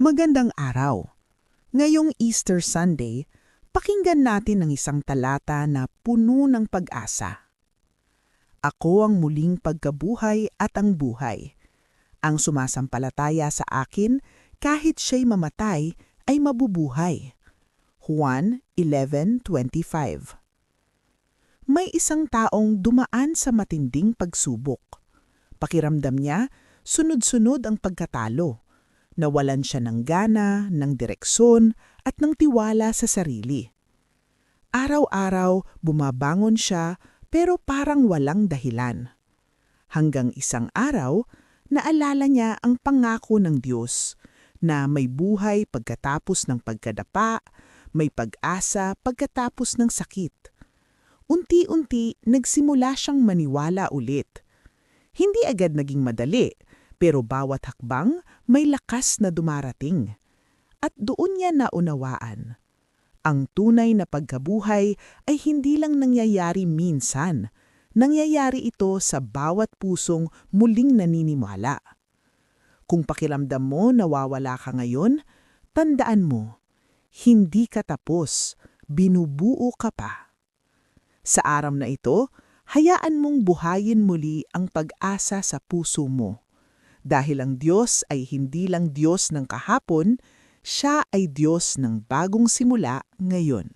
Magandang araw. Ngayong Easter Sunday, pakinggan natin ang isang talata na puno ng pag-asa. Ako ang muling pagkabuhay at ang buhay. Ang sumasampalataya sa akin, kahit siya'y mamatay, ay mabubuhay. Juan 11:25. May isang taong dumaan sa matinding pagsubok. Pakiramdam niya, sunod-sunod ang pagkatalo. Nawalan siya ng gana, ng direksyon, at ng tiwala sa sarili. Araw-araw, bumabangon siya pero parang walang dahilan. Hanggang isang araw, naalala niya ang pangako ng Diyos na may buhay pagkatapos ng pagkadapa, may pag-asa pagkatapos ng sakit. Unti-unti, nagsimula siyang maniwala ulit. Hindi agad naging madali, pero bawat hakbang may lakas na dumarating. At doon niya naunawaan. Ang tunay na pagkabuhay ay hindi lang nangyayari minsan. Nangyayari ito sa bawat pusong muling naniniwala. Kung pakiramdam mo nawawala ka ngayon, tandaan mo, hindi ka tapos, binubuo ka pa. Sa araw na ito, hayaan mong buhayin muli ang pag-asa sa puso mo. Dahil ang Diyos ay hindi lang Diyos ng kahapon, Siya ay Diyos ng bagong simula ngayon.